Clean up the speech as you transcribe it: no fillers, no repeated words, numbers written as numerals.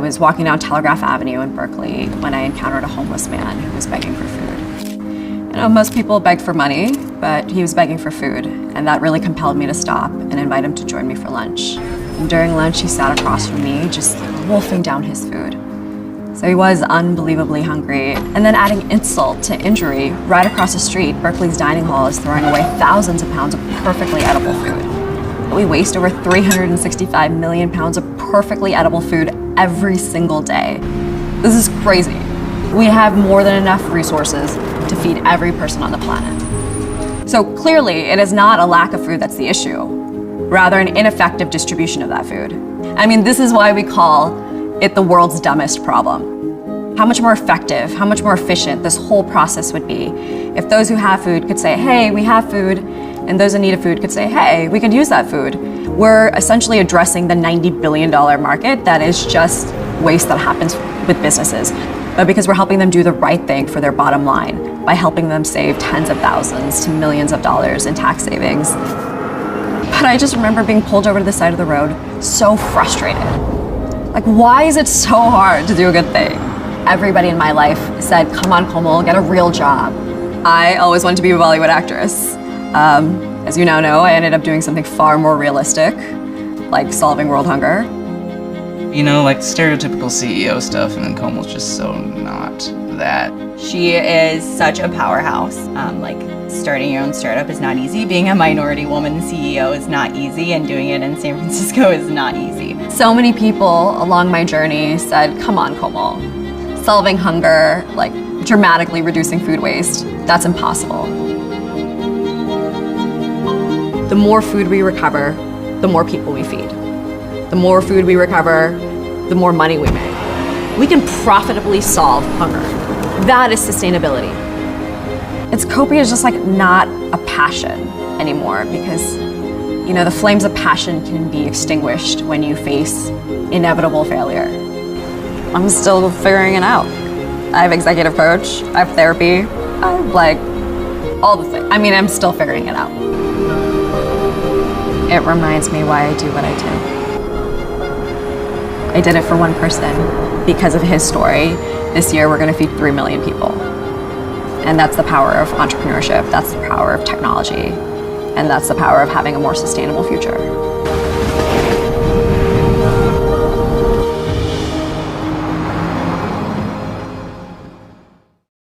was walking down Telegraph Avenue in Berkeley when I encountered a homeless man who was begging for food. You know, most people beg for money, but he was begging for food, and that really compelled me to stop and invite him to join me for lunch. And during lunch, he sat across from me, just wolfing down his food. So he was unbelievably hungry. And then adding insult to injury, right across the street, Berkeley's dining hall is throwing away thousands of pounds of perfectly edible food. We waste over 365 million pounds of perfectly edible food every single day. This is crazy. We have more than enough resources to feed every person on the planet. So clearly, it is not a lack of food that's the issue, rather an ineffective distribution of that food. I mean, this is why we call it the world's dumbest problem. How much more effective, how much more efficient this whole process would be if those who have food could say, hey, we have food, and those in need of food could say, hey, we could use that food. We're essentially addressing the $90 billion market that is just waste that happens with businesses. But because we're helping them do the right thing for their bottom line by helping them save tens of thousands to millions of dollars in tax savings. But I just remember being pulled over to the side of the road, so frustrated. Like, why is it so hard to do a good thing? Everybody in my life said, come on, Komal, get a real job. I always wanted to be a Bollywood actress. As you now know, I ended up doing something far more realistic, like solving world hunger. You know, like stereotypical CEO stuff, and then Komal's just so not that. She is such a powerhouse. Starting your own startup is not easy. Being a minority woman CEO is not easy, and doing it in San Francisco is not easy. So many people along my journey said, come on, Komal. Solving hunger, like dramatically reducing food waste, that's impossible. The more food we recover, the more people we feed. The more food we recover, the more money we make. We can profitably solve hunger. That is sustainability. Copia is just like not a passion anymore because, you know, the flames of passion can be extinguished when you face inevitable failure. I'm still figuring it out. I have executive coach, I have therapy, I have like all the things. I mean, I'm still figuring it out. It reminds me why I do what I do. I did it for one person because of his story. This year, we're gonna feed 3 million people. And that's the power of entrepreneurship, that's the power of technology, and that's the power of having a more sustainable future.